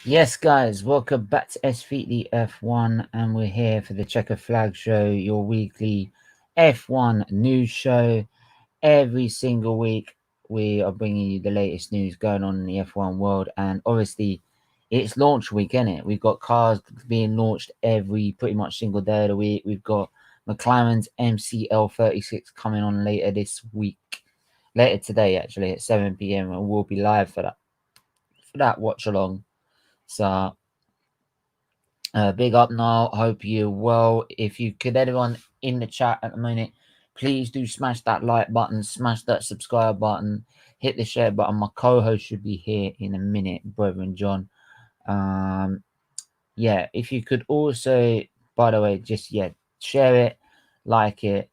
Yes, guys, welcome back to SFeatley F1, and we're here for the Checker Flag Show, your weekly F1 news show. Every single week, we are bringing you the latest news going on in the F1 world, and obviously, it's launch week, isn't it? We've got cars being launched every pretty much single day of the week. We've got McLaren's MCL36 coming on later this week, later today actually at 7 p.m, and we'll be live for that watch along. So big up now. Hope you're well. If you could, anyone in the chat at the minute, please do smash that like button, smash that subscribe button, hit the share button. My co-host should be here in a minute, Brethren John. Yeah, if you could also, by the way, just share it, like it,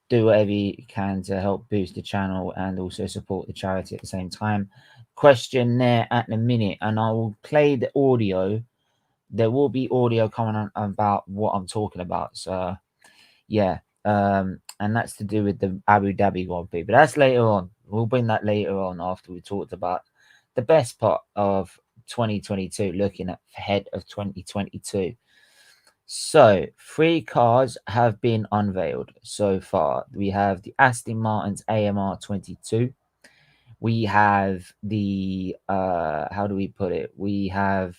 do whatever you can to help boost the channel and also support the charity at the same time. Question there at the minute, and I will play the audio. There will be audio coming on about what I'm talking about. So, yeah. And that's to do with the Abu Dhabi Grand Prix. But that's later on. We'll bring that later on after we talked about the best part of 2022, looking ahead of 2022. So, 3 cars have been unveiled so far. We have the Aston Martin's AMR 22. We have the, how do we put it? We have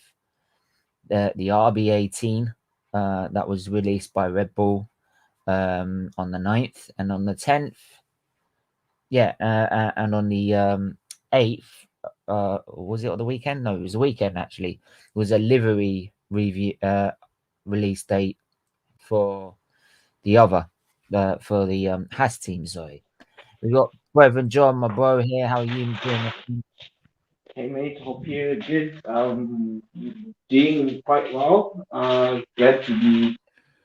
the RB18 that was released by Red Bull on the 9th, and on the 10th, and on the 8th, was it on the weekend? No, it was the weekend actually. It was a livery review release date for the other for the Haas team. Sorry, we've got Reverend John, my bro here. How are you doing? Hey mate, hope you're good. Doing quite well. Glad to be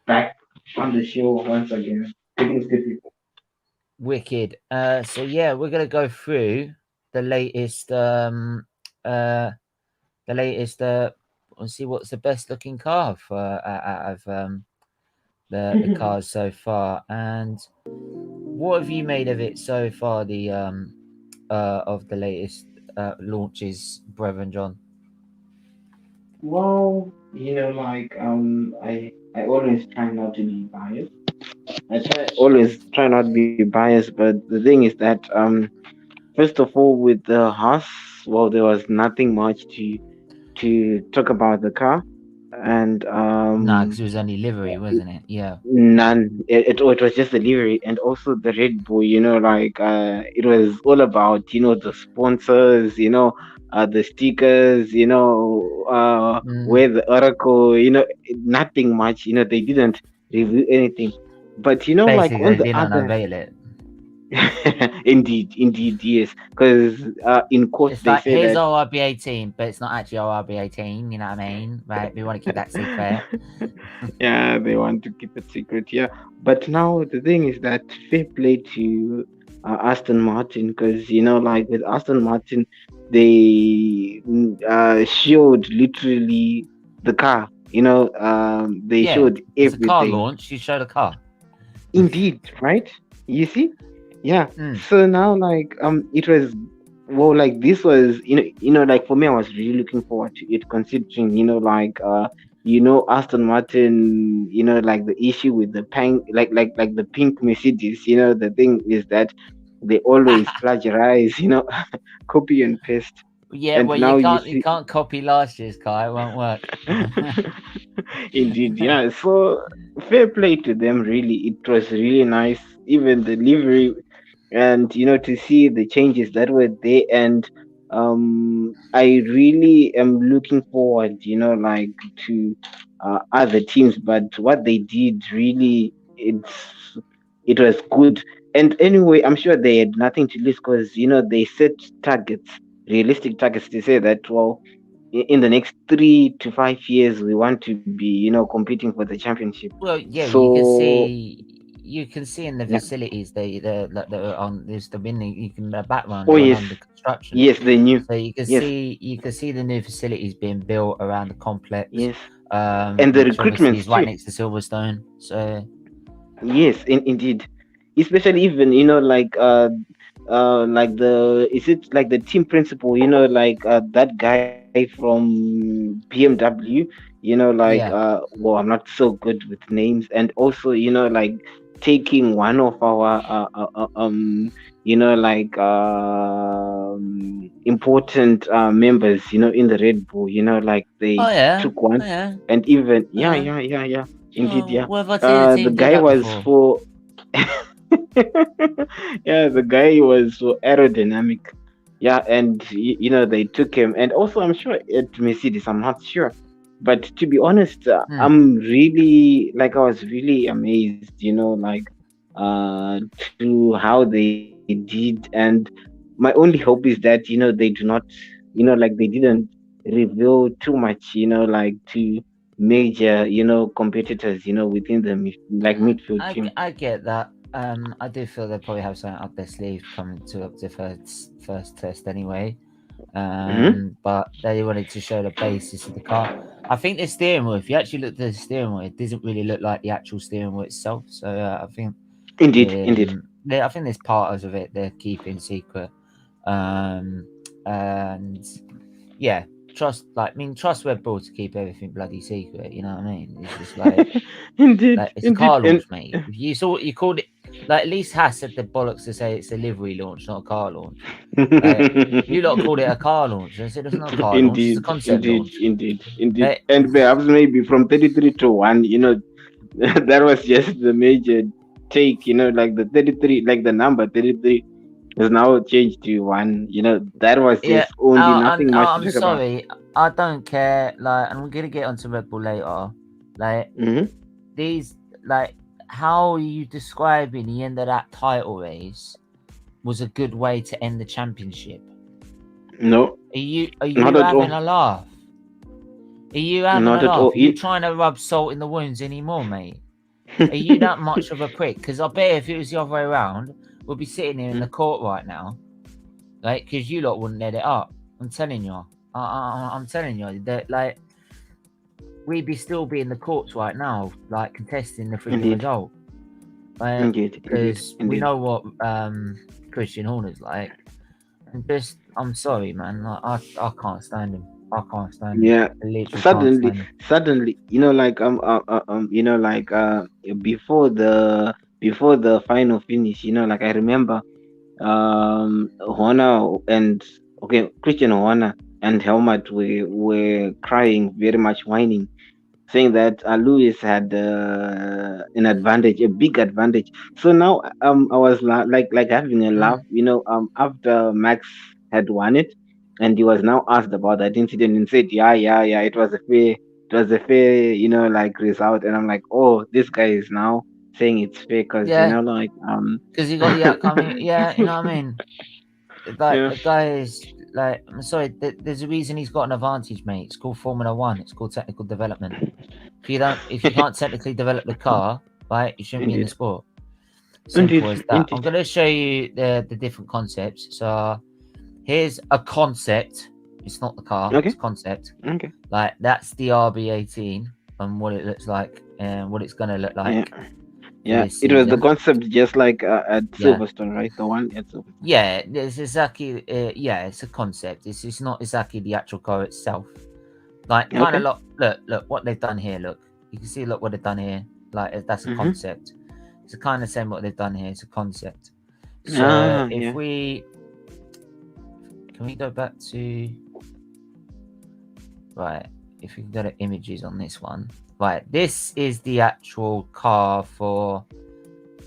back on the show once again. Greetings, good people. Wicked. So yeah, we're gonna go through the latest the latest let's see what's the best looking car for out of the cars so far. And what have you made of it so far, the of the latest launches, Brethren John? Well, I always try not to be biased. I always try not to be biased, but the thing is that first of all with the Haas, well, there was nothing much to talk about the car, and No, because it was only livery, wasn't it? Yeah. none. It was just the livery, and also the Red Bull. It was all about the sponsors. The stickers. Mm, Where the Oracle. Nothing much. They didn't review anything. But like basically, on they the didn't other, unveil it. indeed, yes, because in court It's they like, say here's that. our RB18, but it's not actually our RB18. You know what I mean? Right? We want to keep that secret. Yeah, they want to keep it secret. Yeah, but now the thing is that fair play to Aston Martin, because like with Aston Martin, they showed literally the car. They Yeah, showed it's a car everything. launch. You showed a car. Indeed, right? You see? Yeah. Mm. So now, like, it was well, like this was, like for me, I was really looking forward to it, considering, Aston Martin, like the issue with the pink, like the pink Mercedes. The thing is that they always plagiarize, copy and paste, Yeah, and well, now you you see. can't copy last year's car. It won't work. Indeed, yeah. So fair play to them. Really, it was really nice. Even the livery, and to see the changes that were there, and I really am looking forward. Like to other teams, but what they did really, it was good. And anyway, I'm sure they had nothing to lose because they set targets, realistic targets, to say that, well, in the next 3 to 5 years we want to be competing for the championship. Well, yeah, So you can see in the yeah. facilities they're on. There's the winning. You can the background. Oh They're on yes, under construction, yes, they knew. so Yes, you can see the new facilities being built around the complex, yes, and the which obviously is recruitments right too. next to Silverstone. So Yes, indeed, especially even like like the is it like the team principal, like that guy from BMW, Yeah. well, I'm not so good with names, and also, like taking one of our important members, in the Red Bull, like Oh they yeah. took one, Oh yeah. and even Oh yeah, yeah. yeah, yeah, yeah, indeed, Oh, yeah. what have I seen the The team do guy that was before? for yeah, the guy was so aerodynamic. Yeah, and they took him, and also I'm sure at Mercedes, I'm not sure, but to be honest, Hmm. I was really amazed, to how they did, and my only hope is that they do not, like they didn't reveal too much, to major, competitors, within the midfield team. I get that. I do feel they probably have something up their sleeve coming to up to first test anyway. Hmm. But they wanted to show the basis of the car. I think the steering wheel, if you actually look at the steering wheel, it doesn't really look like the actual steering wheel itself. So I think, Indeed, indeed. I think there's parts of it they're keeping secret. Um, and yeah, trust Red Bull to keep everything bloody secret. You know what I mean? It's just Indeed, like it's a car indeed, and launch, mate. If you saw what you called it, like at least Haas had the bollocks to say it's a livery launch, not a car launch. Like you lot called it a car launch. I said it's not a car launch; it's a indeed, concept indeed, launch. indeed, indeed, Like, and perhaps maybe from 33 to 1, that was just the major take, like the 33, like the number 33 is now changed to 1, that was yeah, just only nothing much to I'm talk about. sorry, I don't care. Like, and we're gonna get onto Red Bull later. Like Hmm. these, like how are you describing the end of that title race was a good way to end the championship? No, Are not you at having all, a laugh? Are you having a not at all. laugh? Are you trying to rub salt in the wounds anymore, mate? Are you that much of a prick? Because I bet if it was the other way around, we'll be sitting here in the court right now, like, because you lot wouldn't let it up. I'm telling you. I'm telling you that, like, we'd be still be in the courts right now, like, contesting the freaking Indeed, result. Like, indeed, indeed, because we indeed. know what Christian Horner's like. And just, I'm sorry, man. Like, I can't stand him. I can't stand him. Yeah, I literally can't suddenly, stand him. suddenly, before the final finish, I remember Horner and okay, Christian Horner and Helmut were crying, very much whining, saying that Lewis had an advantage, a big advantage. So now I was like having a laugh, Mm. after Max had won it, and he was now asked about that incident and said, yeah, yeah, yeah, it was a fair, result. And I'm like, oh, this guy is now saying it's fair because Yeah, because you got the outcome. Yeah, you know what I mean. Like yeah, the guy is like, I'm sorry. There's a reason he's got an advantage, mate. It's called Formula One. It's called technical development. If you can't technically develop the car, right, you shouldn't be in the indeed, sport. Simple as indeed, that. I'm indeed. gonna show you the different concepts. So here's a concept. It's not the car. It's Okay, a concept. okay, Like that's the RB18 and what it looks like and what it's gonna look yeah. like for Yeah, this it was the season. concept just like at Yeah. Silverstone, right? The one at Silverstone. Yeah, it's exactly. Yeah, it's a concept. It's not exactly the actual car itself. Like kind of Okay. look what they've done here. Look, you can see look what they've done here. Like that's a Mm-hmm. concept. It's a kind of same what they've done here. It's a concept. So Ah, if yeah. we can we go back to right, if we can go to images on this one. Right, this is the actual car for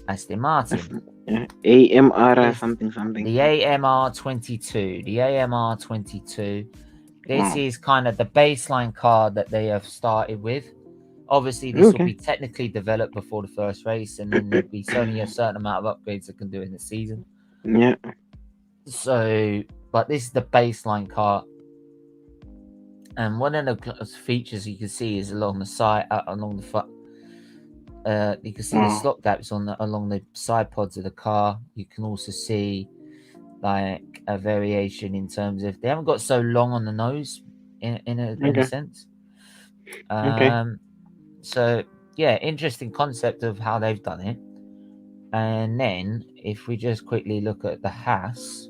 Aston That's Martin. yeah. AMR This something something. the AMR 22. The AMR 22. This Wow. is kind of the baseline card that they have started with. Obviously, this will be Okay. technically developed before the first race, and then there'll be only a certain amount of upgrades they can do in the season. Yeah. So, but this is the baseline car, and one of the features you can see is along the side, along the front. You can see the Wow. slot gaps along the side pods of the car. You can also see like a variation in terms of they haven't got so long on the nose in a Okay. sense. Okay. Um, so yeah, interesting concept of how they've done it. And then if we just quickly look at the Haas,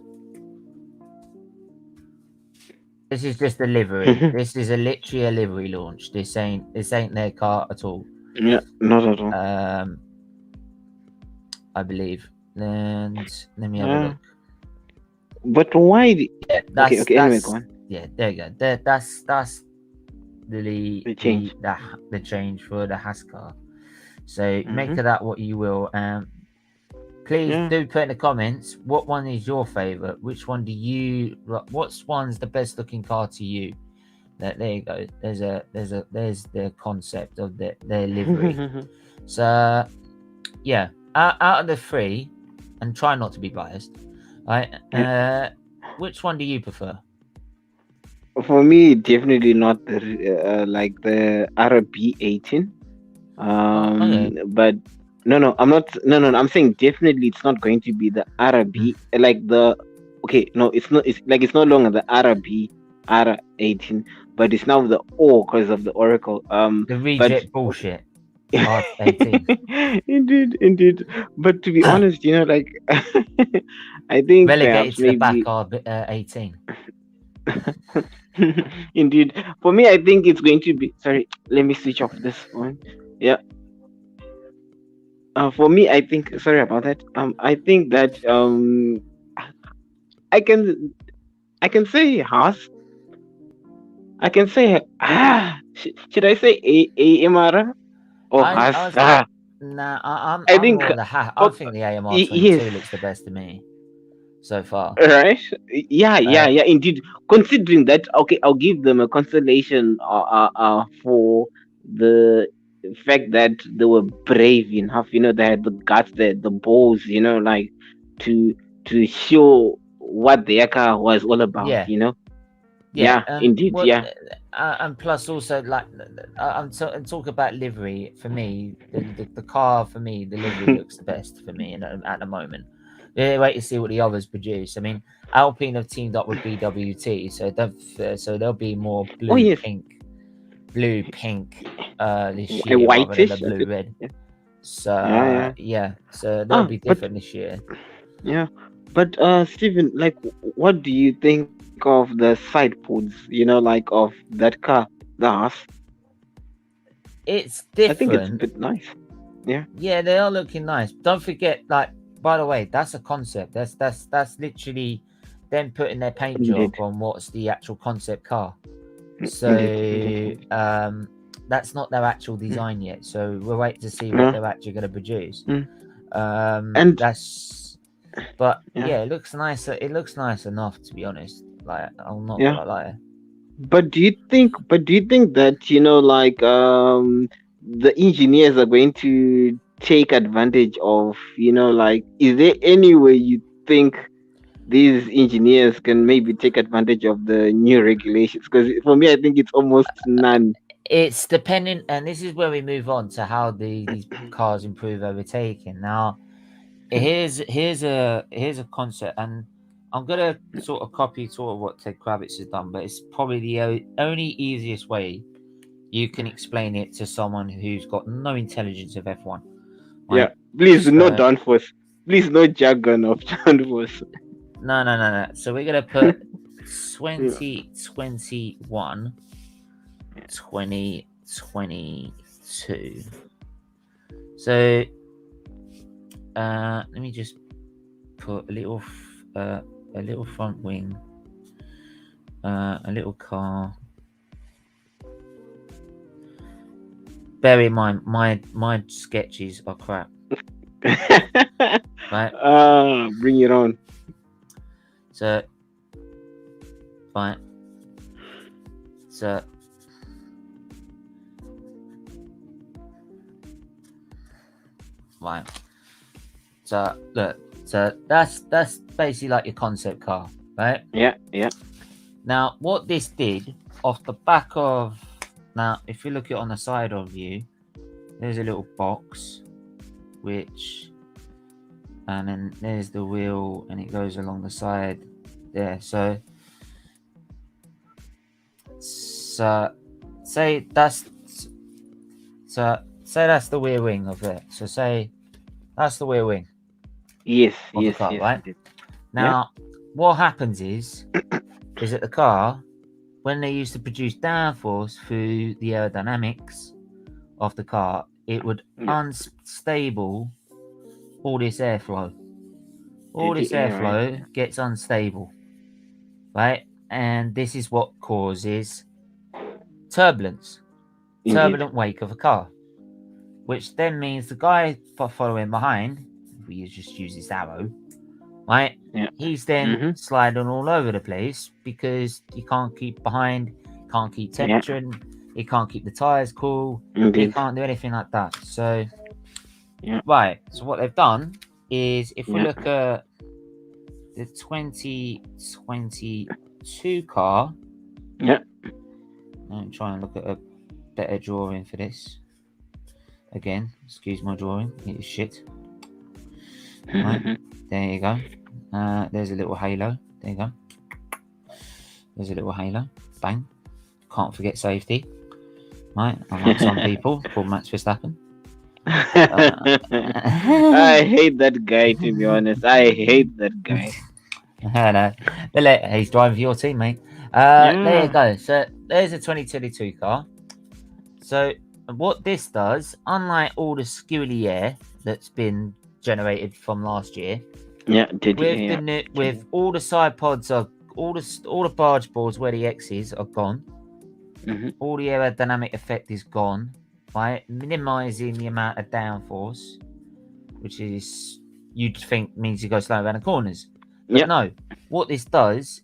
this is just a livery. This is literally a livery launch. This ain't their car at all. Yeah, not at all. I believe. And let me have a look. But why? Yeah, Okay. Anyway, go on. Yeah, there you go. That's the change. The change for the Haas car. So make of that what you will. Please do put in the comments what one is your favorite. Which one do you? What's one's the best looking car to you? There you go. There's the concept of their livery. So yeah, out of the three, and try not to be biased. Right? Which one do you prefer? For me, definitely not the like the RB18. But no, I'm not. No, I'm saying definitely it's not going to be the RB like the. Okay, no, it's not. It's like it's no longer the RB R18, but it's now the O because of the Oracle. The reject bullshit. R18. Indeed. But to be honest, like I think relegated to maybe... the back R18. Indeed. For me, I think it's going to be... Sorry, let me switch off this one. Yeah. For me, I think... Sorry about that. I think that I can say Haas. I can say... should I say AMR or Haas? I think more the Haas. I think the AMR 22 looks the best to me so far. Right? Yeah. Indeed. Considering that, okay, I'll give them a consolation for the fact that they were brave enough. They had the guts, the balls. Like to show what their car was all about. Yeah, indeed. And plus also like I'm talking about livery. For me, the car for me, the livery looks the best for me at the moment. Wait to see what the others produce. I mean, Alpine have teamed up with BWT, so they'll be more blue pink this year whitish, rather than the blue red. So so they'll be different this year. Yeah, but Steven, like, what do you think of the side pods? Like of that car, the Haas? It's different. I think it's a bit nice. Yeah, they are looking nice. Don't forget, like, by the way, that's a concept. That's literally them putting their paint job on what's the actual concept car. So that's not their actual design yet. So we'll wait to see what they're actually going to produce. And that's, but it looks nice. It looks nice enough, to be honest. Like, I'm not gonna lie. But do you think that like the engineers are going to take advantage of like, is there any way you think these engineers can maybe take advantage of the new regulations? Because for me, I think it's almost none. It's depending, and this is where we move on to how these cars improve overtaking. Now, here's a concept, and I'm gonna sort of copy what Ted Kravitz has done, but it's probably the only easiest way you can explain it to someone who's got no intelligence of F1. Right? Yeah, please no downforce. Please no jargon of downforce. No. So we're gonna put 2021, 2022. So let me just put a little front wing, a little car. Bear in mind, my sketches are crap. Right? Bring it on. So, right. So, right. So look. So that's basically like your concept car, right? Yeah. Now, what this did off the back of... Now, if you look at it on the side of you, there's a little box, and then there's the wheel, and it goes along the side there. So say that's the rear wing of it. So say that's the rear wing, Yes, of the yes, car, yes, right? indeed. Now, what happens is that the car, when they used to produce downforce through the aerodynamics of the car, it would Yeah. unstable all this airflow. All Did this it? Yeah, right. airflow gets unstable, right? And this is what causes turbulence, Indeed. turbulent wake of a car, which then means the guy following behind, if we just use this arrow, right? Yeah. He's then Mm-hmm. sliding all over the place because he can't keep behind, can't keep Yeah. temperature, he can't keep the tires cool, he Indeed. can't do anything like that. So, Yeah. right, so what they've done is if we Yeah. look at the 2022 car, Yeah. I'm trying to look at a better drawing for this. Again, excuse my drawing, it is shit. Right, there you go. There's a little halo. There you go. There's a little halo. Bang. Can't forget safety. Right, unlike some people called Max Verstappen. I hate that guy, to be honest. I hate that guy. Hello. He's driving for your team, mate. There you Yeah. go. So there's a 2022 car. So what this does, unlike all the skewy air that's been generated from last year, Yeah. Did with it? the Yeah. with all the side pods are all the barge boards where the X's are gone. Mm-hmm. All the aerodynamic effect is gone, right? Minimizing the amount of downforce, which is you'd think means you go slow around the corners. But Yeah. no, what this does,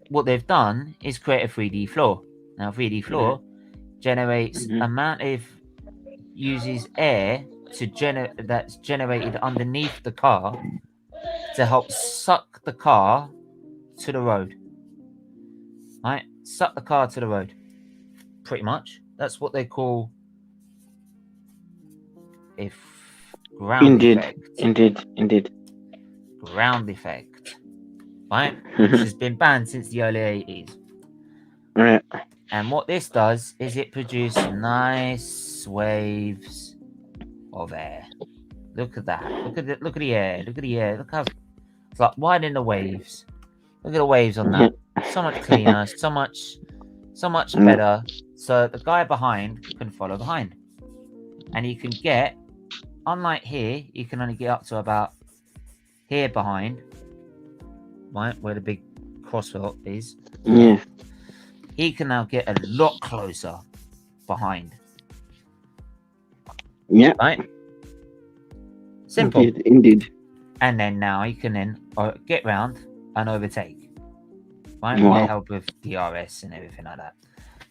what they've done is create a 3D floor. Now 3D floor generates amount of uses air to that's generated underneath the car to help suck the car to the road. Right? Suck the car to the road. Pretty much. That's what they call ground effect. Indeed. Ground effect. Right? Which has been banned since the early 80s. Right. And what this does is it produces nice waves of air. Look at that. Look at the air. Look at the air. Look how it's like widening the waves. Look at the waves on that. So much cleaner, so much better. So the guy behind can follow behind. And you can get, unlike here, you can only get up to about here behind, right, where the big crosswalk is. Yeah. He can now get a lot closer behind. Yeah. Right? Simple. Indeed. And then now he can then get round and overtake. Right? Wow. With the help of DRS and everything like that.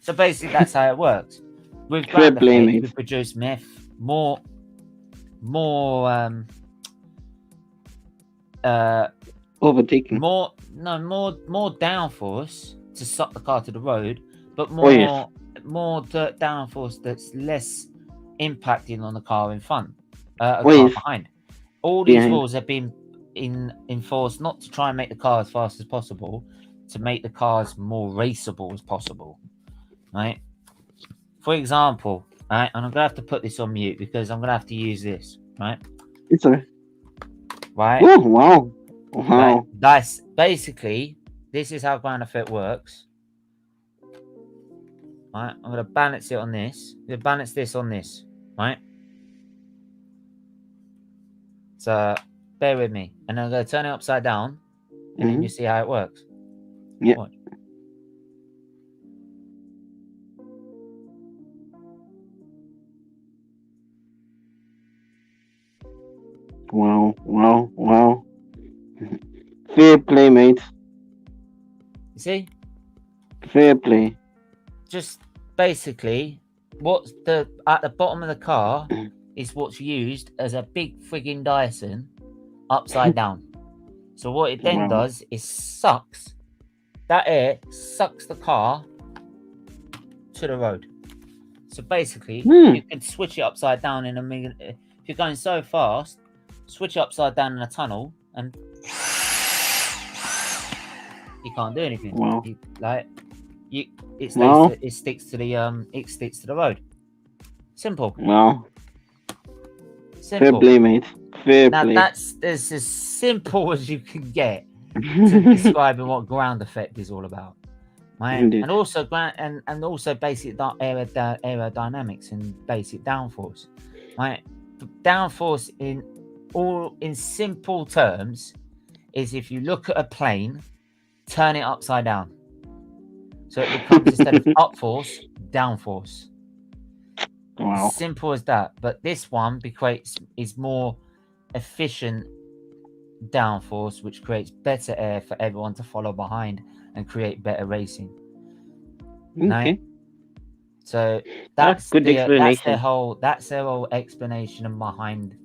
So basically that's how it works. With Fair ground play, effect, mate. we produce more Overtaking. more downforce to suck the car to the road, but more downforce that's less impacting on the car in front, car behind. All these rules have been enforced not to try and make the car as fast as possible, to make the cars more raceable as possible, right? For example, right, and I'm gonna have to put this on mute because I'm gonna have to use this, right? It's alright. Right? Oh, wow. Right? That's basically, this is how ground effect works. Right? I'm gonna balance it on this. I'm gonna balance this on this, right? So bear with me, and I'm gonna turn it upside down, and then you see how it works. Yeah. Watch. Wow. Fair play, mate. You see? Fair play. Just basically, what's at the bottom of the car is what's used as a big frigging Dyson upside down. So what it then does is sucks that air, sucks the car to the road. So basically, you can switch it upside down in a minute. If you're going so fast, switch it upside down in a tunnel, and you can't do anything. Wow. It sticks to the road. Simple. Wow. Simple. play, mate. Fair Now play. that's as simple as you can get to describing what ground effect is all about, right? Indeed. And also and also basic aerodynamics and basic downforce, right? Downforce in simple terms is if you look at a plane, turn it upside down, so it becomes instead of up force, down force. Wow. As simple as that. But this one is more efficient downforce, which creates better air for everyone to follow behind and create better racing. Okay. Right? So That's good explanation. That's their whole explanation behind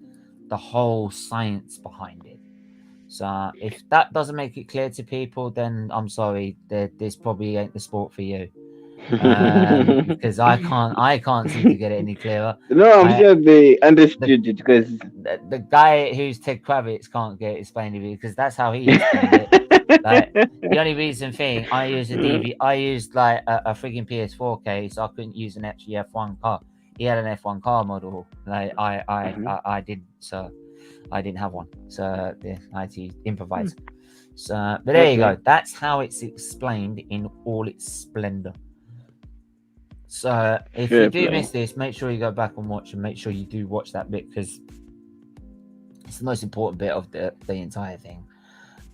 the whole science behind it. So if that doesn't make it clear to people, then I'm sorry, this probably ain't the sport for you. Because I can't seem to get it any clearer. No, I'm sure they understood it because the guy who's Ted Kravitz can't get it explained to me because that's how he explained it. Like the only reason thing I used I used like a freaking PS4 case, so I couldn't use an actually F1 car. He had an F1 car model. Like I didn't, so I didn't have one. So yeah, I had to improvise. So but there you go. That's how it's explained in all its splendor. So if you do miss this, make sure you go back and watch, and make sure you do watch that bit because it's the most important bit of the entire thing.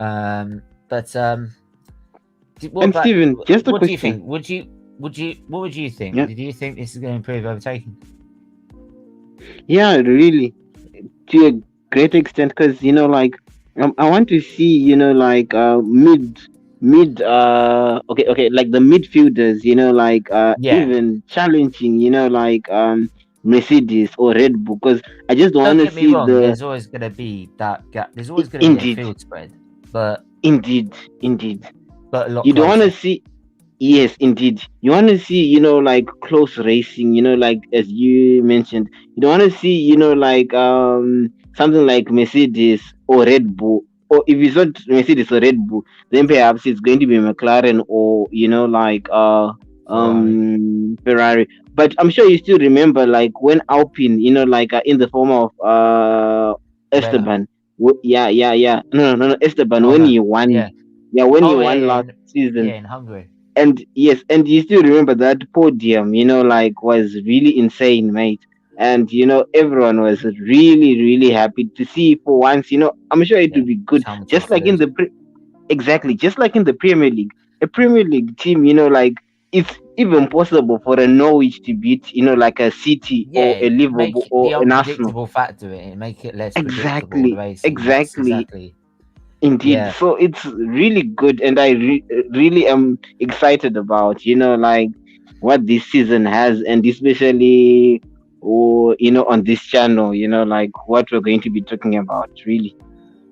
And Steven, just a what question. Do you think? What would you think? Yeah. Did you think this is going to improve overtaking? Yeah, really, to a great extent, because like I want to see like okay, like the midfielders, like even challenging, like Mercedes or Red Bull, because I just don't want to see there's always going to be that gap. There's always going to be a field spread, but indeed, but a lot you closer. don't want to see. Yes, indeed. You want to see, like close racing, like as you mentioned. You don't want to see, like something like Mercedes or Red Bull. Or if it's not Mercedes or Red Bull, then perhaps it's going to be McLaren or like Ferrari. But I'm sure you still remember like when Alpine, like in the form of Esteban. Yeah. No, Esteban when he won. Yeah, when he won last season. Yeah, in Hungary. And yes, and you still remember that podium, like was really insane, mate. And everyone was really, really happy to see for once. I'm sure it will be good, just like in the just like in the Premier League. A Premier League team, like it's even possible for a Norwich to beat, like a City or a Liverpool or an Arsenal. Factor it make it less Exactly, predictable racing. Exactly. Indeed. Yeah. So it's really good, and I really am excited about like what this season has, and especially on this channel, like what we're going to be talking about. Really,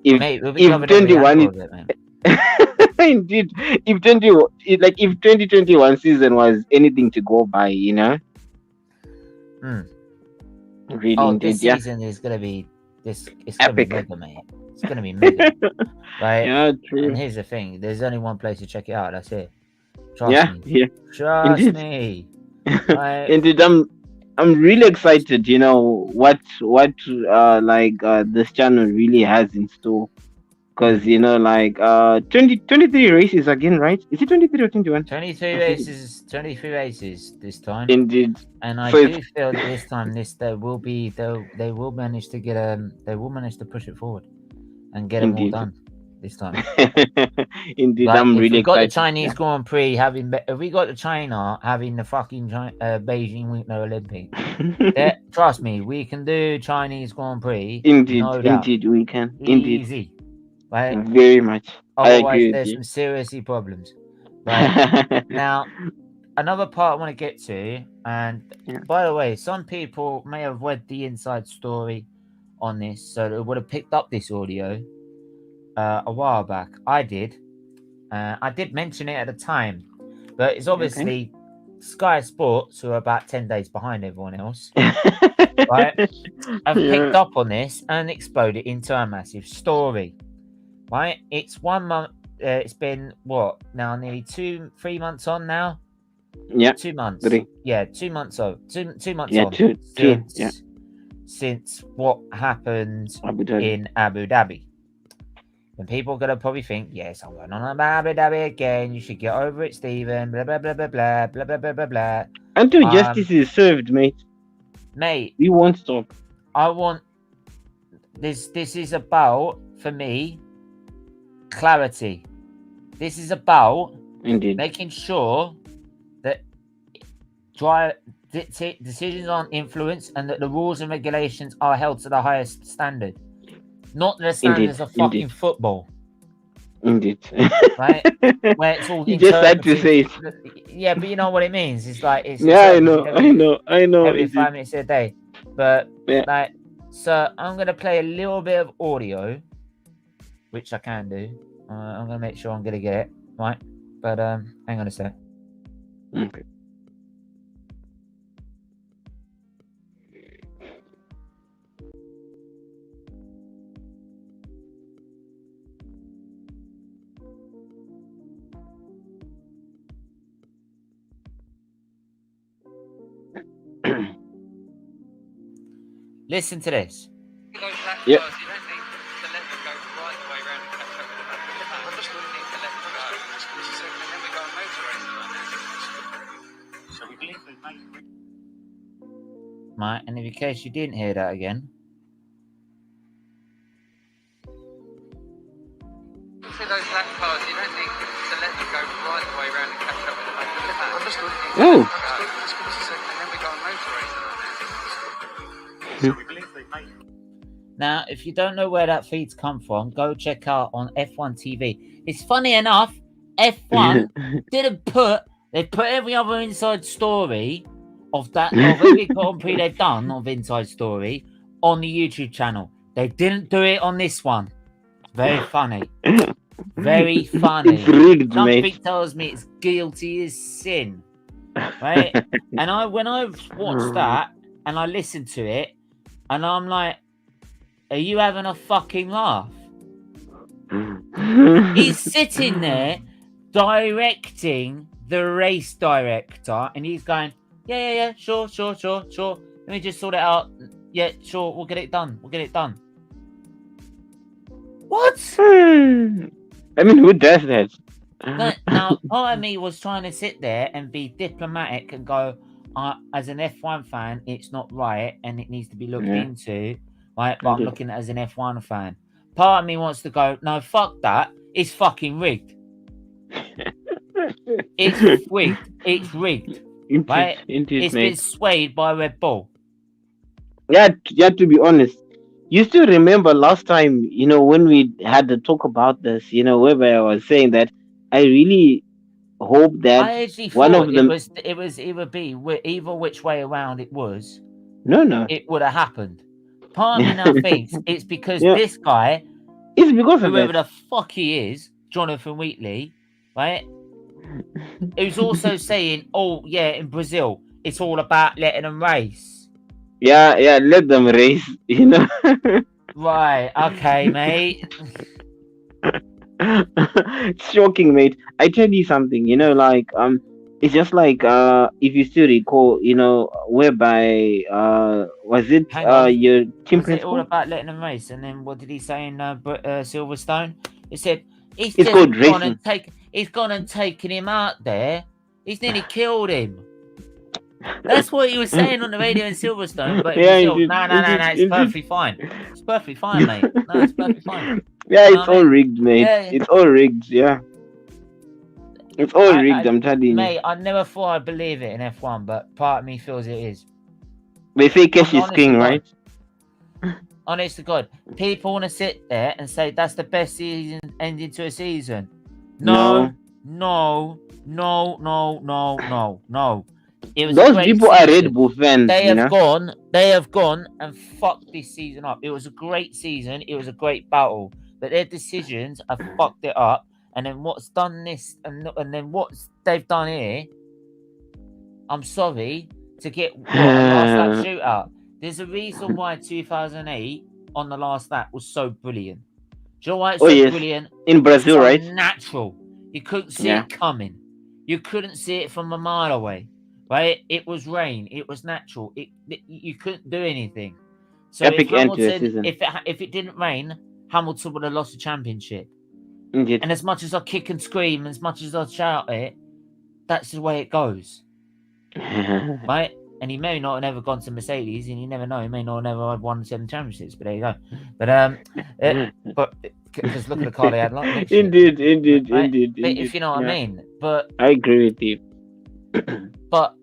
if 21 indeed, if 2021 season was anything to go by, really, indeed, this season is gonna be this. It's gonna be mega, mate. It's gonna be mega, right? Yeah, true. And here's the thing: there's only one place to check it out. That's it. Trust me. Yeah. Trust me. Right? Indeed, I'm really excited. What this channel really has in store. Because 23 races again, right? Is it 23 or 21? 23 races. 23 races this time. Indeed. And I do feel that this time they will manage to get they will manage to push it forward and get them all done this time. Indeed, I'm really excited. We got the Chinese Grand Prix if we got the China having the fucking Beijing Winter Olympics, trust me, we can do Chinese Grand Prix. Indeed, we can. Easy. Right? Very much. Otherwise, there's some seriously problems. Right? Now, another part I want to get to, and by the way, some people may have read the inside story on this, so they would have picked up this audio a while back. I did. I did mention it at the time, but it's obviously Sky Sports, who are about 10 days behind everyone else, right? Have picked up on this and exploded into a massive story. Right, it's 1 month. It's been what now? Nearly 3 months on now. Yeah, 2 months. 3. Yeah, 2 months on. 2 months on. Two. since what happened Abu Dhabi. in Abu Dhabi. And people are going to probably think, yes, I'm going on about Abu Dhabi again. You should get over it, Stephen. Blah, blah, blah, blah, blah, blah, blah, blah, blah, blah. Until justice is served, mate. Mate, We won't stop. I want... This is about, for me, clarity. This is about Indeed. making sure that decisions aren't influenced and that the rules and regulations are held to the highest standard. Not the standards of fucking football. Indeed. Right? Where it's all you just had to say it. Yeah, but you know what it means. It's like it's I know. Every 5 minutes a day. But like, so I'm gonna play a little bit of audio, which I can do. I'm gonna make sure I'm gonna get it right. But hang on a sec. Okay. Listen to this. Yep. Right, and in case you didn't hear that again. For those lap cars, you don't need to let them go right the way around and catch up with the back of the pack. Understood. Oh. And then we go on motorway. So we believe they made. Now, if you don't know where that feed's come from, go check out on F1 TV. It's funny enough, F1 didn't put... They put every other inside story of every Grand Prix they've done of Inside Story on the YouTube channel. They didn't do it on this one. Very funny. Very funny. It's rigged, Something mate. tells me it's guilty as sin. Right? And when I watched that and I listened to it, and I'm like, are you having a fucking laugh? He's sitting there directing the race director, and he's going, yeah, sure. Let me just sort it out. Yeah, sure, we'll get it done. What? I mean, who does that? Now, part of me was trying to sit there and be diplomatic and go, as an F1 fan, it's not right and it needs to be looked into, right? But I'm looking at it as an F1 fan. Part of me wants to go, no, fuck that. It's fucking rigged. It's rigged. It's rigged. Right? It's been swayed by Red Bull. Yeah, to be honest. You still remember last time, when we had to talk about this, whereby I was saying that I really hope that I actually one thought of them... it would be either which way around it was. No. It would have happened. Part of me now thinks it's because this guy, it's because of whoever that. the fuck he is, Jonathan Wheatley, right? Who's also saying, oh yeah, in Brazil, it's all about letting them race. Yeah, let them race, Right, okay, mate. It's shocking, mate. I tell you something, it's just like if you still recall, whereby was it your team was principal? it all about letting them race? And then what did he say in Silverstone? He said he's gone and taken him out there. He's nearly killed him. That's what he was saying on the radio in Silverstone. But no, it's perfectly fine. It's perfectly fine, mate. No, it's perfectly fine. Yeah, it's all rigged, mate. Yeah. It's all rigged, yeah. It's all rigged, I'm telling you. Mate, I never thought I'd believe it in F1, but part of me feels it is. They say cash is king, right? Honest to God. People want to sit there and say that's the best season ending to a season. No. It was Those people are Red Bull fans. They have gone and fucked this season up. It was a great season. It was a great battle. But their decisions have fucked it up. And then what's done this and then what they've done here, I'm sorry, to get a last lap shootout. There's a reason why 2008 on the last lap was so brilliant. Do you know why it's so brilliant? In Brazil, right? Natural. You couldn't see it coming. You couldn't see it from a mile away. Right? It was rain. It was natural. You couldn't do anything. So Epic if end to the Hamilton, season. if it didn't rain, Hamilton would have lost the championship. Indeed. And as much as I kick and scream, as much as I shout it, that's the way it goes, right? And he may not have never gone to Mercedes, and you never know. He may not have never won 7 championships, but there you go. But because look at the car they had next year. Indeed. Right? But if you know what I mean. But I agree with you. but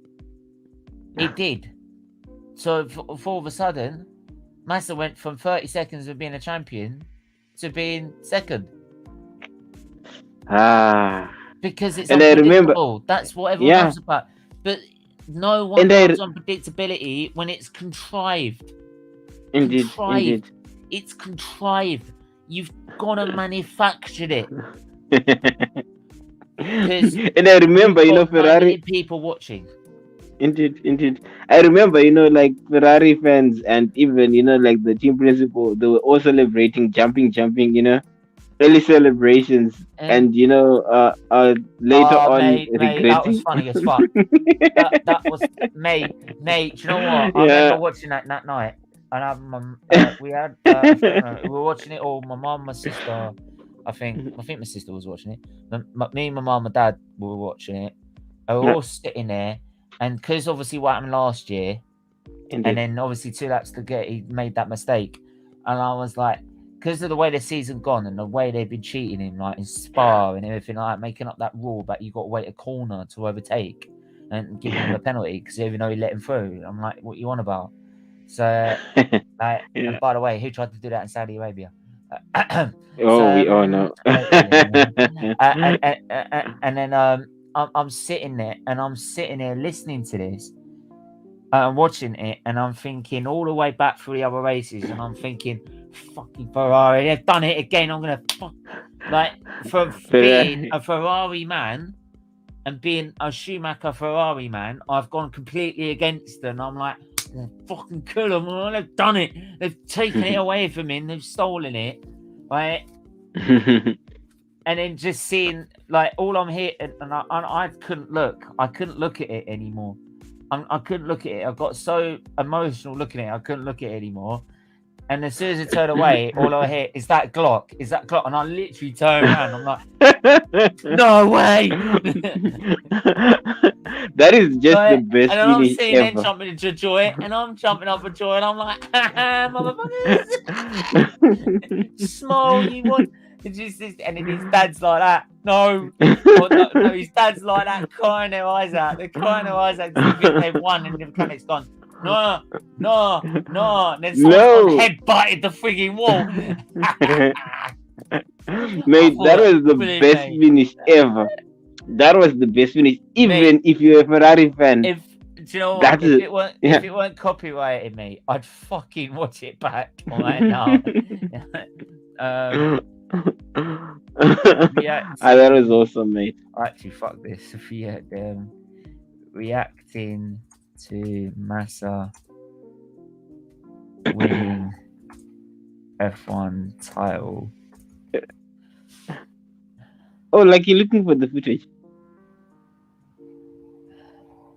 it did. So for all of a sudden, Massa went from 30 seconds of being a champion to being second. Because it's And I remember, unpredictable. That's what everyone knows about. But no one knows unpredictability when it's contrived. Indeed. It's contrived. You've got to manufacture it. And I remember, Ferrari people watching. Indeed. I remember, like Ferrari fans and even, like the team principal, they were all celebrating, jumping, early celebrations, and later on regretting. That was funny as fuck. that was mate. Do you know what? I remember watching that night, and we were watching it all. My mum, my sister. I think my sister was watching it. Me, my mum, my dad were watching it. We were all sitting there, and because obviously what happened last year, and then obviously 2 laps to get, he made that mistake, and I was like, because of the way the season gone and the way they've been cheating him, like in Spa and everything like that, making up that rule that you got to wait a corner to overtake and giving him a penalty because even though he let him through, I'm like, what you on about? So, and by the way, who tried to do that in Saudi Arabia? We all know. And then I'm sitting there listening to this. I'm watching it, and I'm thinking all the way back through the other races, and I'm thinking, fucking Ferrari, they've done it again. I'm gonna for being a Ferrari man and being a Schumacher Ferrari man, I've gone completely against them. I'm like, fucking kill them. They've done it. They've taken it away from him. They've stolen it, right? And then just seeing like all I'm here, and I couldn't look. I couldn't look at it anymore. I couldn't look at it. I got so emotional looking at it. I couldn't look at it anymore. And as soon as I turned away, all I hear is that Glock. And I literally turned around. I'm like, no way. That is just the best and I'm finish seeing ever. them jumping into joy, and I'm jumping up for joy, and I'm like, motherfuckers. Smile, you want. And then his dad's like that. No, his dad's like that, crying their eyes out. They're crying their eyes out because they think they've won, and the mechanic's gone, no. And then someone's head butted the frigging wall. Mate, that was the best finish ever. That was the best finish, even if you're a Ferrari fan. Do you know what? If it weren't copyrighted, mate, I'd fucking watch it back right now. That was awesome, mate. Actually, fuck this. Reacting to Massa winning F1 title. Oh, like you're looking for the footage?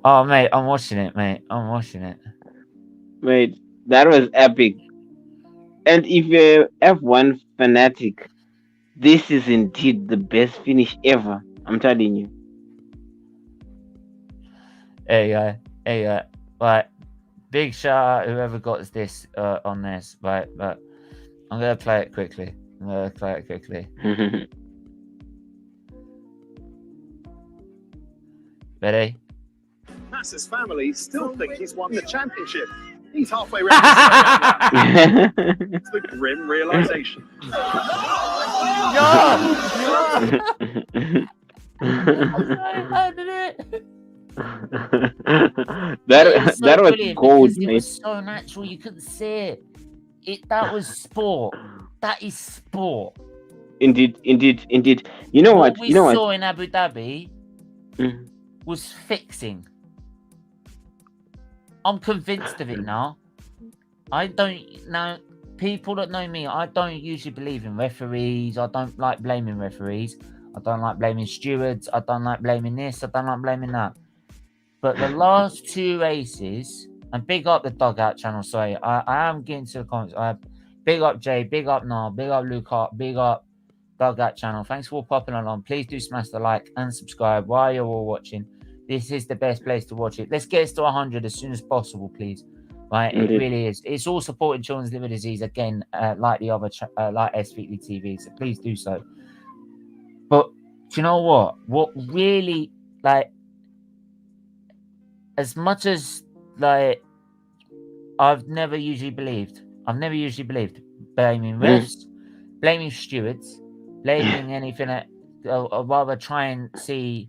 Oh, mate, I'm watching it, mate. I'm watching it. Mate, that was epic. And if you're F1 fanatic, this is indeed the best finish ever. I'm telling you. There you go. Right. Big shout out whoever got this on this. Right, but I'm going to play it quickly. Ready? Massa's family still think he's won the championship. He's halfway around the circuit. It's the grim realization. That was gold, mate. It was so natural, you couldn't see it. That was sport. That is sport. Indeed. You know what? We saw in Abu Dhabi was fixing. I'm convinced of it now. I don't know. People that know me, I don't usually believe in referees. I don't like blaming referees. I don't like blaming stewards. I don't like blaming this. I don't like blaming that. But the last 2 races, And big up the Dugout channel. Sorry, I am getting to the comments. Big up Jay, big up Nah, big up Luke, big up Dugout channel. Thanks for popping along. Please do smash the like and subscribe while you're all watching. This is the best place to watch it. Let's get us to 100 as soon as possible, please. Right, it really is. It's all supporting children's liver disease again, like the other, like SFeatleyTV. So please do so. But do you know what? What really, like, as much as like, I've never usually believed blaming refs, blaming stewards, blaming anything. I'd rather try and see,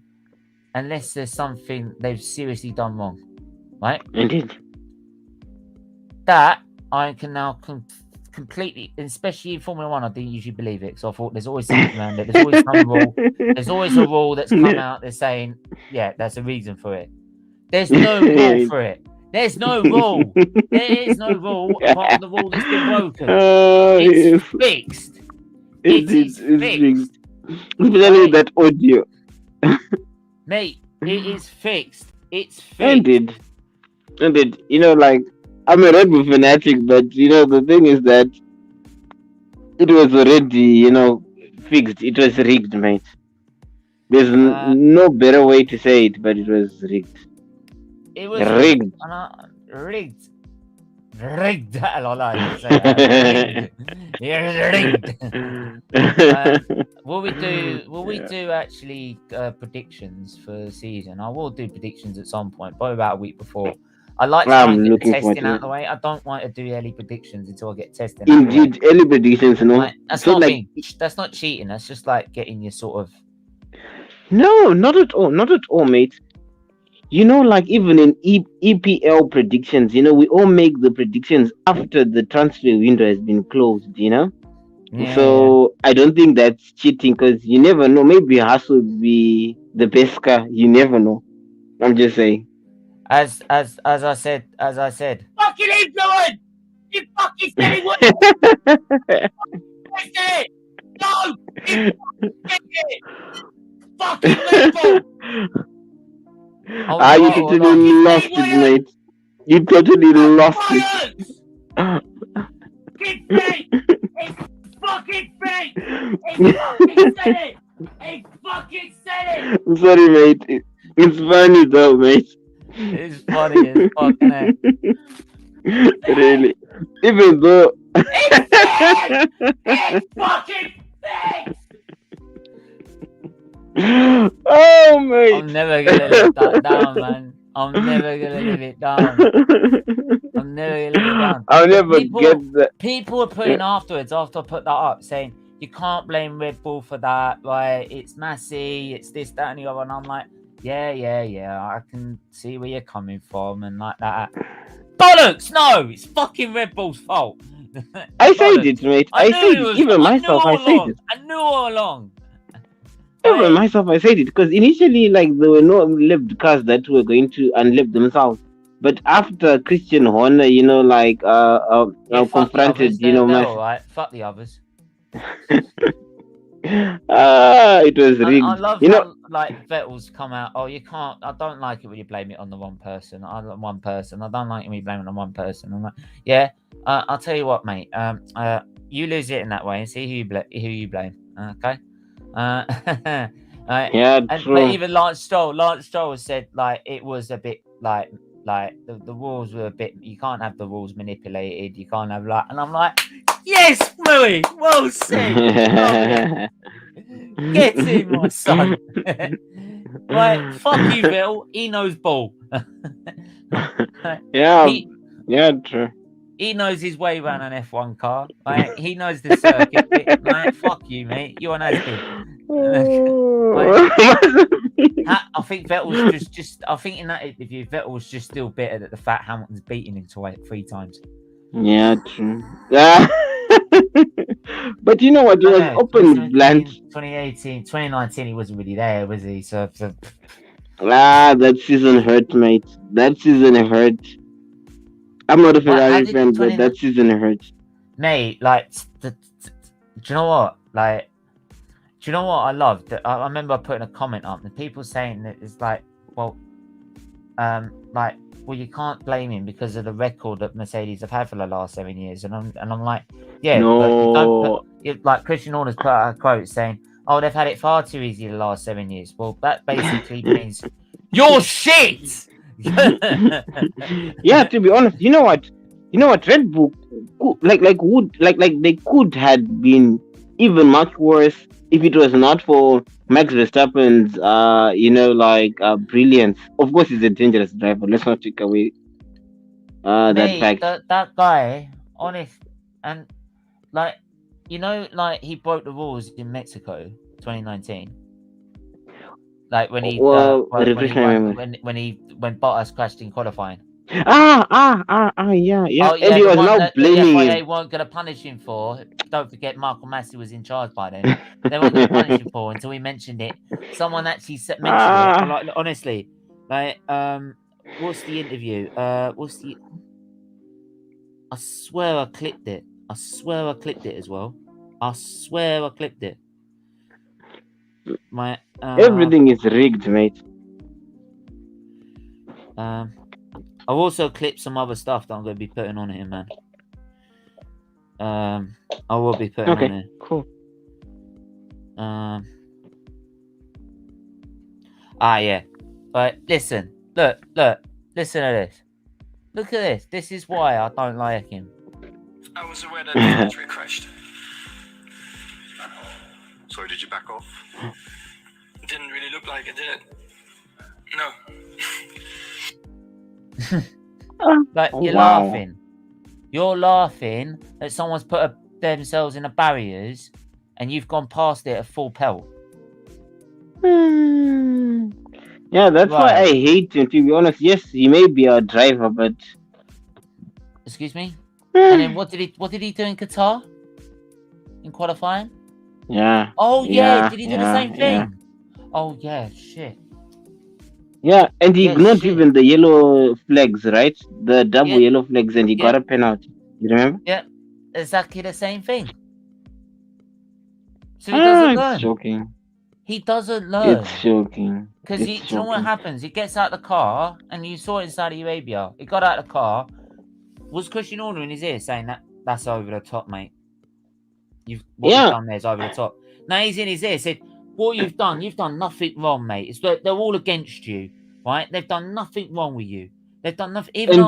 unless there's something they've seriously done wrong, right? Indeed. That I can now completely, especially in Formula One, I didn't usually believe it. So I thought there's always something around it. There's always some rule. There's always a rule that's come out that's saying, yeah, there's a reason for it. There's no rule for it. There's no rule. There is no rule apart from the rule that's been broken. It's fixed. It is fixed. Especially that audio. Mate, it is fixed. It's fixed. Indeed. You know, like, I'm a Red Bull fanatic, but, you know, the thing is that it was already, you know, fixed. It was rigged, mate. There's no better way to say it, but it was rigged. It was rigged. Rigged. Rigged. I like to say that. Rigged. Will we do actually predictions for the season? I will do predictions at some point, probably about a week before. I like to get the testing out of the way. I don't want to do early predictions until I get testing. Indeed, early predictions, no. Like, that's not like, that's not cheating. That's just like getting your sort of. No, not at all. Not at all, mate. You know, like even in EPL predictions, you know, we all make the predictions after the transfer window has been closed, you know? Yeah, so I don't think that's cheating, because you never know. Maybe Haas will be the best car. You never know. I'm just saying. As I said. Fucking influence! You fucking said it was. it! No! It! Fucking Red Bull! You totally lost it, mate. You totally lost it. It's fake! It's fucking fake! It's fucking said it! It fucking said it! I'm sorry, mate. It's funny though, mate. It's funny as fuck, isn't it? Really. Even though it's fucking fake! Oh, mate. I'm never gonna live that down, man. I'm never gonna live it down. I'll never get that. People are putting afterwards, after I put that up, saying you can't blame Red Bull for that. Like, it's Massey, it's this, that, and the other. And I'm like, yeah. I can see where you're coming from and like that. Bollocks! No, it's fucking Red Bull's fault. I said it, mate. I said it. Even myself, I said it. I knew all along. Even myself, I said it, because initially, like, there were no unlived cars that were going to unlive themselves. But after Christian Horner, you know, like, confronted, you know, they're all right. Fuck the others. It was rigged. I love how, like, Vettel's come out. Oh, you can't. I don't like it when you blame it on the one person. I don't like it when you blame it on one person. I'm like, yeah. I'll tell you what, mate. You lose it in that way and see who you blame. Okay. Yeah, true. But even Lance Stroll said, like, it was a bit like the rules were a bit. You can't have the rules manipulated. You can't have and I'm like, yes, Louis, well said. Get in, my son. Like, fuck you, Bill. He knows ball. Yeah, true. He knows his way around an F1 car. Like, he knows the circuit. Like, fuck you, mate. You're an has-been. I think Vettel's just. I think in that interview, Vettel was just still bitter that the fact Hamilton's beaten him to 3 times. Yeah, true. But you know what? It was open blunt. 2019, he wasn't really there, was he? So that season hurt, mate. That season hurt. I'm not a Ferrari fan, but that season hurt. Mate, like, do you know what? Like, do you know what I loved? I remember putting a comment up and people saying that it's like, well, like, well, you can't blame him because of the record that Mercedes have had for the last 7 years. And I'm like, yeah, but you don't put, like Christian Horner's put out a quote saying, oh, they've had it far too easy the last 7 years. Well, that basically means you're shit. Yeah, to be honest, you know what, Red Bull like they could have been even much worse if it was not for Max Verstappen's brilliance. Of course, he's a dangerous driver. Let's not take away that Mate, fact. that guy, honest, and like, you know, like he broke the rules in Mexico 2019. Like when he when Bottas crashed in qualifying. Yeah. Oh, yeah, And he was now blaming the him. FIA weren't going to punish him for. Don't forget, Michael Massey was in charge by then. They weren't going to punish him for until he mentioned it. Someone actually mentioned it. I'm like, honestly, like, what's the interview? I swear I clipped it. I swear I clipped it as well. I swear I clipped it. My Everything is rigged, mate. I've also clipped some other stuff that I'm going to be putting on here, man. I will be putting on here. Cool. Yeah. But listen, look, listen to this. Look at this. This is why I don't like him. I was aware that the factory crashed. Sorry, did you back off? It didn't really look like it, did it? No. Like, you're laughing. You're laughing that someone's put themselves in the barriers and you've gone past it at full pelt. Yeah, that's why I hate him, to be honest. Yes, he may be a driver, but... Excuse me? And then what did he do in Qatar? In qualifying? Yeah. Oh, yeah. Did he do the same thing? Yeah. Oh, yeah. Shit. Yeah, and he ignored even the yellow flags, right? The double yellow flags, and he got a penalty. You remember? Yeah. Exactly the same thing. So he doesn't learn. It's shocking. He doesn't learn. It's shocking. Because you know what happens? He gets out of the car, and you saw it in Saudi Arabia. He got out of the car. Was Christian Horner in his ear saying that's over the top, mate? You've done there is over the top. Now he's in his ear, said, what you've done nothing wrong, mate. It's they're all against you, right? They've done nothing wrong with you. They've done nothing. Even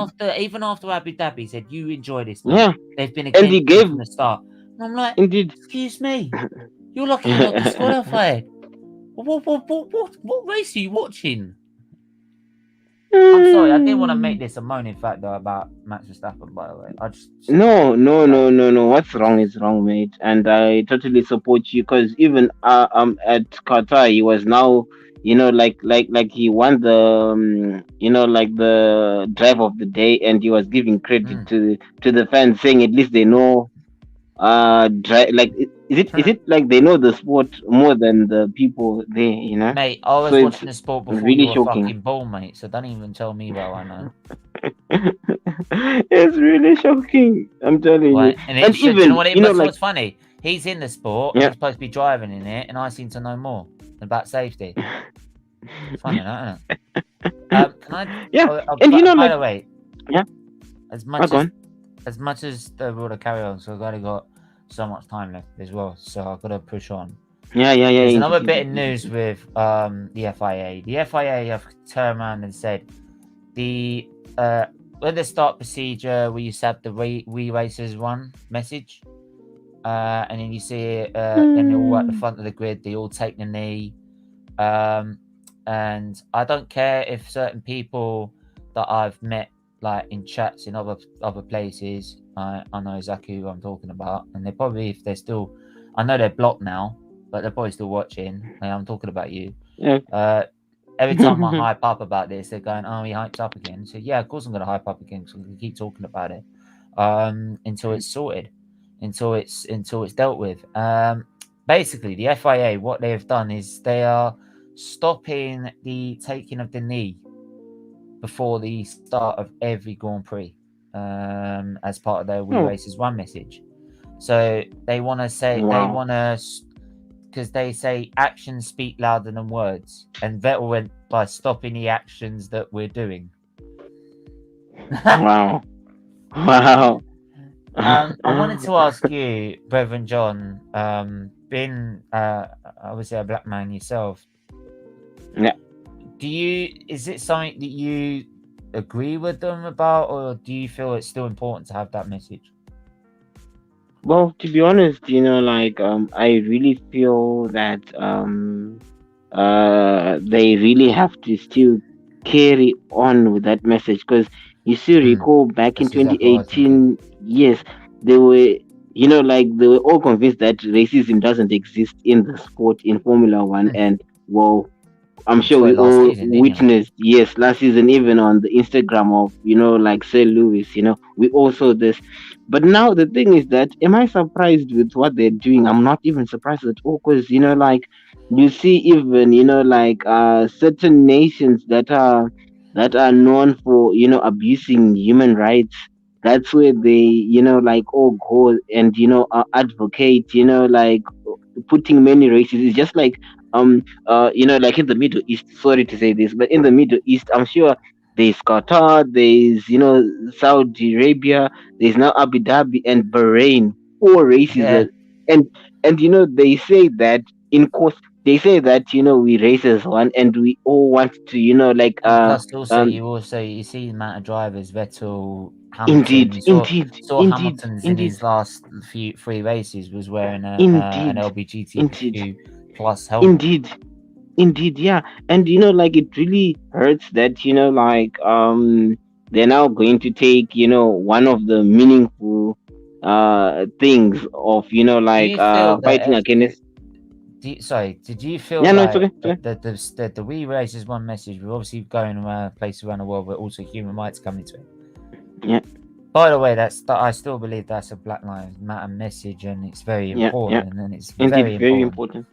after Abu Dhabi said, you enjoy this, man. Yeah. They've been against you from the start. And I'm like, excuse me, you're lucky you're not disqualified. What race are you watching? I'm sorry, I didn't want to make this a moaning factor about Max Verstappen, by the way. No. What's wrong is wrong, mate. And I totally support you, because even at Qatar, he was now, like he won the the drive of the day, and he was giving credit to the fans, saying at least they know is it like they know the sport more than the people there, Mate, I was watching the sport before really you were fucking born, mate, so don't even tell me what I know. It's really shocking, I'm telling you. And even, you know what what's funny? He's in the sport, and he's supposed to be driving in it, and I seem to know more about safety. It's funny, isn't it? Can I? Yeah, and by the way, as much as the road to carry on, so I've only got so much time left as well, so I've got to push on. There's another bit of news with the FIA. The FIA have turned around and said when the start procedure, we used to have the we racers run message, and then you see it, then they're all at the front of the grid, they all take the knee, and I don't care if certain people that I've met, like in chats in other places, I know exactly who I'm talking about, and they probably, if they're still, I know they're blocked now, but they're probably still watching. I'm talking about you. Every time I hype up about this, they're going, "Oh, he hypes up again." So yeah, of course I'm going to hype up again, because I'm going to keep talking about it until it's sorted, until it's dealt with. Basically, the FIA, what they have done is they are stopping the taking of the knee before the start of every Grand Prix, as part of their We Races One message. So they want to say, because they say actions speak louder than words, and Vettel went by stopping the actions that we're doing. Wow. Wow. I wanted to ask you, Reverend John, being obviously a black man yourself, Yeah. is it something that you agree with them about, or do you feel it's still important to have that message? Well, to be honest, like I really feel that they really have to still carry on with that message, because you still Mm, recall back in that's exactly what I was thinking. 2018, yes, they were, like they were all convinced that racism doesn't exist in the sport in Formula One, Mm, and well, I'm you sure saw we it last all season, didn't you? witnessed, yes, last season, even on the Instagram of, like Sir Lewis, we all saw this. But now the thing is that, am I surprised with what they're doing? I'm not even surprised at all, because, like, you see, even, like, certain nations that are known for, abusing human rights. That's where they, like, all go and, advocate, like, putting many races. It's just like, like in the Middle East. Sorry to say this, but in the Middle East, I'm sure there's Qatar, there's, Saudi Arabia, there's now Abu Dhabi and Bahrain. Four races, Yeah. and they say that, in course, they say that, we race as one, and we all want to, like, And plus, also, um you see the amount of drivers, Vettel, Hamilton. indeed, You indeed, saw indeed, Hamilton's in indeed, his last few three races was wearing an indeed, indeed, LBGTQ plus helmet. indeed. Indeed, yeah. And like, it really hurts that, like, they're now going to take, one of the meaningful things of, Do you feel fighting that? against. Sorry, did you feel Yeah, no, it's okay. like It's okay. the We Race is one message? We're obviously going around places around the world, but also human rights coming to it. Yeah, By the way, I still believe that's a Black Lives Matter message, and it's very yeah, yeah. important, and it's Indeed, very very important. important.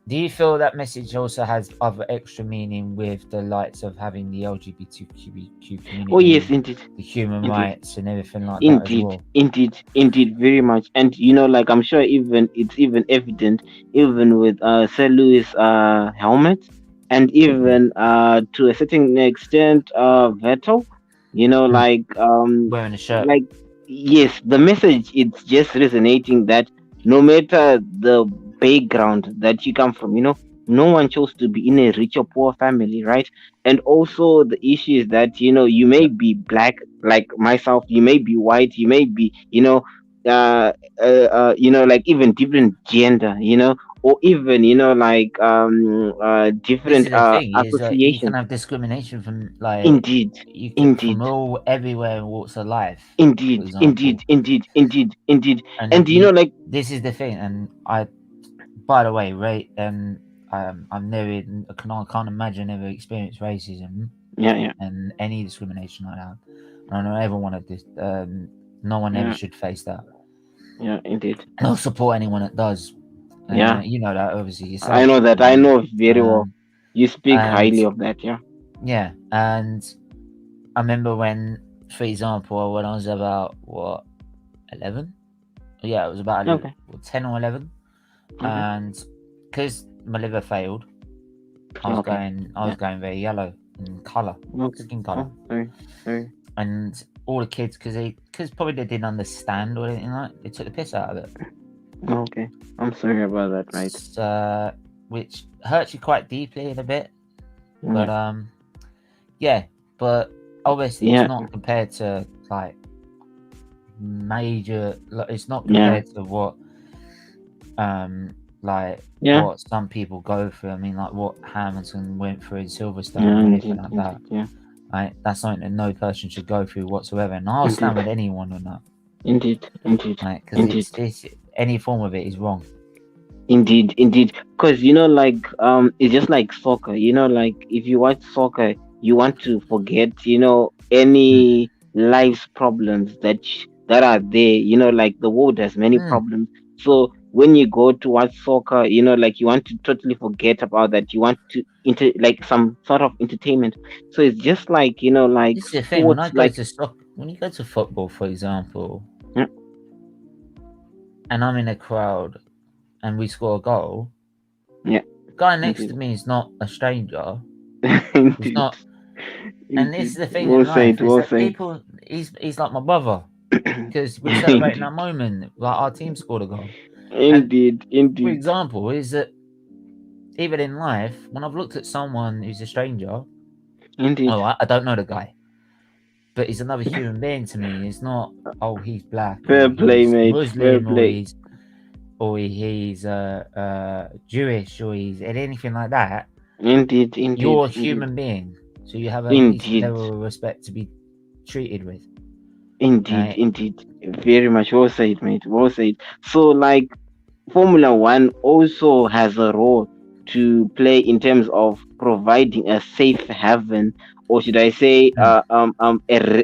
Do you feel that message also has other extra meaning with the likes of having the LGBTQ Oh yes, community, indeed, the human indeed. rights, and everything like that as Indeed, well? indeed, indeed, very much. And like, I'm sure even it's even evident, even with Sir Lewis helmet, and even to a certain extent Vettel, Mm. Wearing a shirt. like, yes, the message, it's just resonating that no matter the background that you come from, no one chose to be in a rich or poor family, right? And also the issue is that, you may Yep. be black like myself, you may be white, you may be, like, even different gender, or even, like, This different is the thing is that you can association. have discrimination from like Indeed, you can, from indeed, all everywhere in walks of life, for indeed, indeed, example. indeed, indeed, indeed. And And like, this is the thing. And I, by the way, right, I've never, I can't imagine ever experienced racism yeah, yeah, and any discrimination like that. I don't ever want to. No one ever yeah, should face that. yeah, indeed, I'll support anyone that does. yeah. You know that obviously I yourself. know that. I know very well. You speak And highly of that, yeah. yeah, and I remember when, for example, when I was about what 11, yeah, it was about Okay, 10 or 11, okay, and because my liver failed, okay, I was yeah, going very yellow in color, okay. skin color, Oh, sorry, sorry. and all the kids, because probably they didn't understand or anything like, they took the piss out of it. Okay, I'm sorry about that, right? Which hurts you quite deeply in a bit, but Yeah, yeah, but obviously it's yeah, not compared to like major, like, it's not yeah, compared to what like yeah, what some people go through. I mean, like what Hamilton went through in Silverstone yeah, and everything indeed, like that. indeed, yeah, Right, that's something that no person should go through whatsoever, and I'll indeed, stand with anyone on that. indeed, indeed, Right, because indeed. it's any form of it is wrong. Indeed, indeed. Because like, it's just like soccer. Like, if you watch soccer, you want to forget, Mm. any life's problems that are there. Like, the world has many Mm. problems. So when you go to watch soccer, like, you want to totally forget about that. You want to like some sort of entertainment. So it's just like, like This is the thing. When I sports, go like, to when you go to football, for example, yeah, and I'm in a crowd and we score a goal, yeah, the guy next to indeed, me is not a stranger. He's indeed, not. And this is the thing Well in life said, is well that said. people, he's like my brother because we're celebrating that moment. Like our team scored a goal. Indeed, For indeed, example, is that even in life, when I've looked at someone who's a stranger, indeed. oh, I don't know the guy, but he's another human being to me. It's not, oh, he's black, Fair or play, he's mate. Fair Muslim, play. or he's Jewish, or he's anything like that. Indeed, indeed. You're a indeed. human being, so you have a decent Indeed. level of respect to be treated with. Indeed, Right? indeed. Very much well said, mate. Well said. So, like, Formula One also has a role to play in terms of providing a safe haven, or should I say,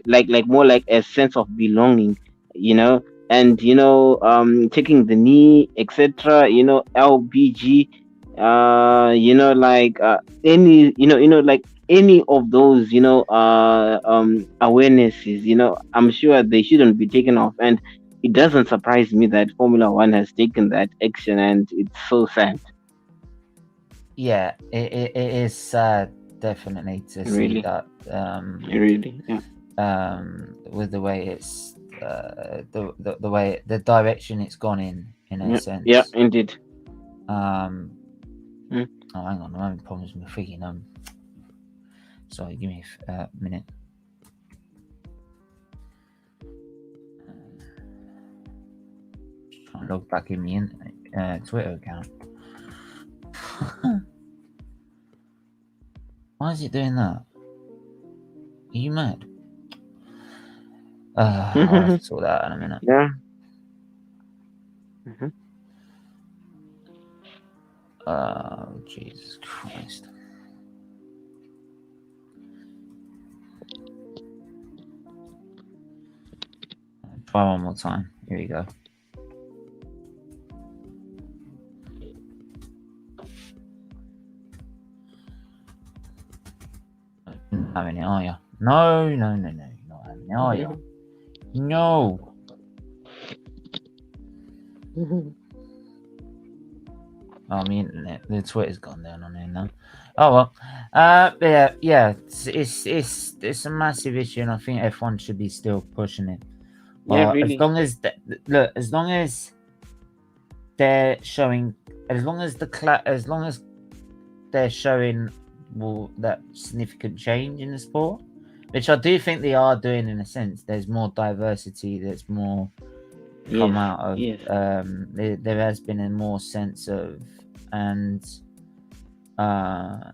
like more like a sense of belonging, you know, and taking the knee, etc. LBG, any, like any of those, awarenesses, I'm sure they shouldn't be taken off, and it doesn't surprise me that Formula One has taken that action, and it's so sad. Yeah, it is sad, definitely, to see Really, that. really, yeah. With the way it's the way the direction it's gone in a sense. Yeah, indeed. Oh, hang on, I'm having problems with my freaking Sorry, give me a minute. Trying to log back in my Twitter account. Why is it doing that? Are you mad? I'll have to sort that out in a minute. Yeah. Oh, Jesus Christ. Try one more time. Here we go. Not having it, are you? No. You're not having it, are you? No. Oh, my internet, the Twitter's gone down on here now. Oh well, yeah. It's a massive issue, and I think F1 should be still pushing it. Yeah, really. As long as as long as they're showing, as long as they're showing that significant change in the sport, which I do think they are doing in a sense. There's more diversity. There's more come out of. Yes. There has been a more sense of, and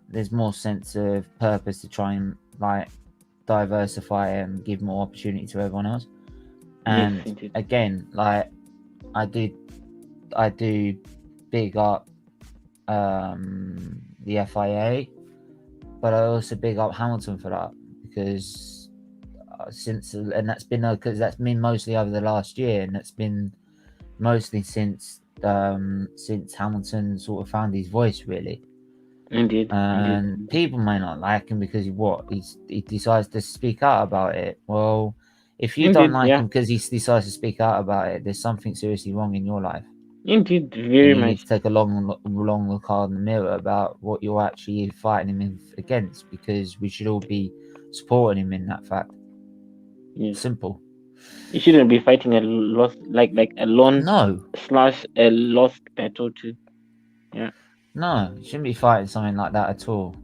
there's more sense of purpose to try and like diversify and give more opportunity to everyone else. And yes, again, like I do big up the FIA, but I also big up Hamilton for that, because that's been mostly over the last year, and that's been mostly since Hamilton sort of found his voice, really. Indeed. And people may not like him because he decides to speak out about it. Well, if you don't like him because he decides to speak out about it, there's something seriously wrong in your life. Indeed, very much. You need to take a long look hard in the mirror about what you're actually fighting him against, because we should all be supporting him in that fact. Yes. Simple. You shouldn't be fighting a lost, like a lone / a lost battle too. Yeah. No, you shouldn't be fighting something like that at all.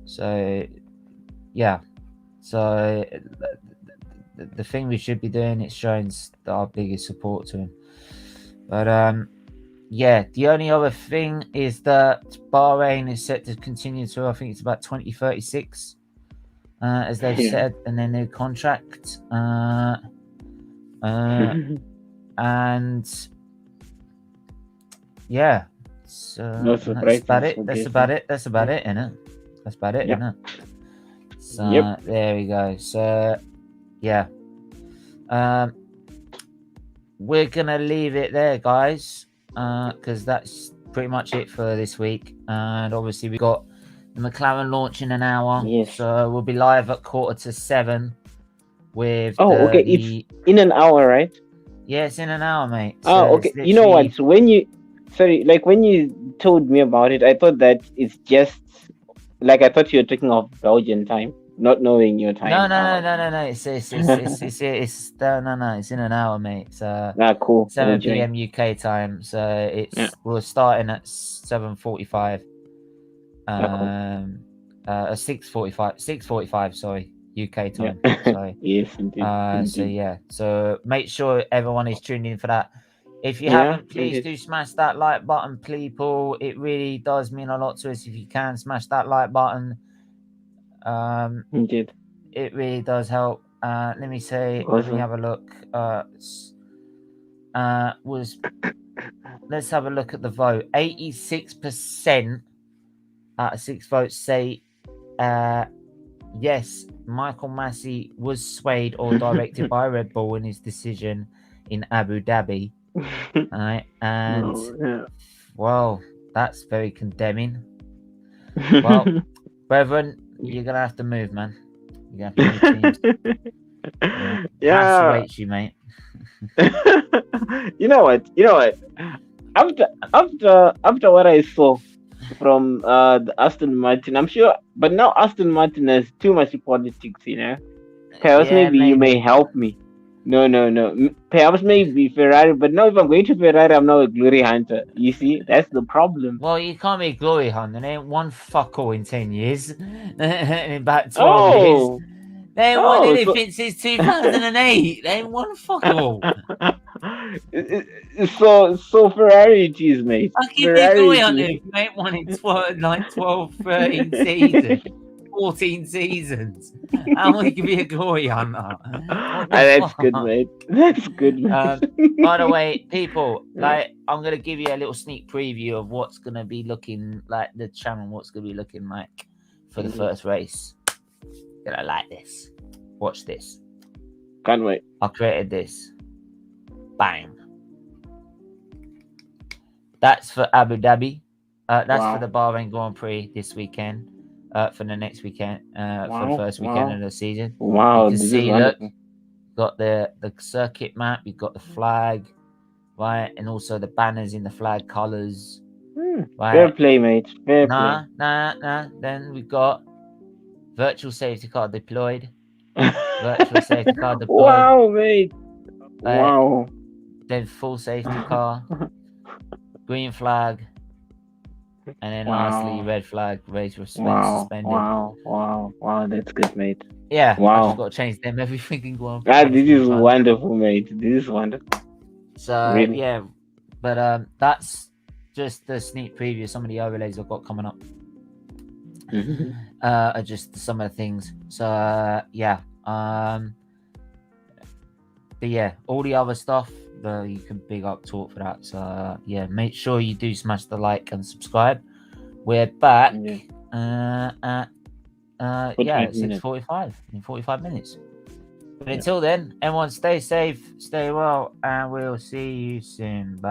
So, yeah. So the thing we should be doing is showing our biggest support to him. But yeah, the only other thing is that Bahrain is set to continue to, I think it's about 2036, as they've said in their new contract. And yeah, that's about it. That's about it, innit? That's about it, innit? So there we go. So yeah, we're gonna leave it there, guys, because that's pretty much it for this week. And obviously we got the McLaren launch in an hour, so we'll be live at 6:45 with. It's in an hour, right? Yeah, it's in an hour, mate. So okay. You know what? So when you told me about it, I thought that it's just Like I thought you were talking of Belgian time, not knowing your time. No. It's in an hour, mate. So Cool. 7 Enjoy. p.m. UK time. So Yeah. we're starting at 7:45. Cool. 6:45. Sorry, UK time. Yeah. Sorry. Yes, indeed. So yeah. So make sure everyone is tuned in for that. If you Yeah, haven't, please indeed. do smash that like button, people. It really does mean a lot to us if you can smash that like button. Indeed. It really does help. Let me Awesome. have a look. Let's have a look at the vote. 86% out of 6 votes say yes, Michael Massey was swayed or directed by Red Bull in his decision in Abu Dhabi. Alright, and well, that's very condemning. Well, brethren, you're gonna have to move, man. You're gonna have to move teams. Yeah. Waits you, mate. You know what? After what I saw from the Aston Martin, I'm sure, but now Aston Martin has too much politics, Perhaps maybe you may help me. No. Perhaps maybe Ferrari, but now if I'm going to Ferrari, I'm now a glory hunter. You see, that's the problem. Well, you can't be a glory hunter. They ain't won fuck all in 10 years. In about 12 Oh. years. They ain't won anything since 2008. They ain't won fuck all. So Ferrari it is, mate. I can be a glory hunter if you ain't won in 12, 13 seasons. 14 seasons. How you can be a glory hunter? That's good, mate. That's good, mate. By the way, people, like, I'm gonna give you a little sneak preview of what's gonna be looking like the channel, what's gonna be looking like for the first race. You're gonna like this. Watch this. Can't wait. I created this. Bang. That's for Abu Dhabi. That's for the Bahrain Grand Prix this weekend. For the next weekend, for the first weekend of the season. Wow, you can see, look, got the circuit map, you've got the flag, right, and also the banners in the flag colours. Right? Fair play, mate. Fair play. Nah. Then we've got virtual safety car deployed. Virtual safety car deployed. Wow, mate. Wow. Then full safety car, green flag. And then lastly, red flag, race suspended. Wow, that's good, mate. Yeah, wow. I just got to change them everything. This is wonderful, mate. This is wonderful. So, really? Yeah, but that's just the sneak preview of some of the overlays I've got coming up. Just some of the things. So, yeah. But yeah, all the other stuff, you can big up Talk for that. So yeah, make sure you do smash the like and subscribe. We're back at 6:45 in 45 minutes. But until then, everyone stay safe, stay well, and we'll see you soon. Bye.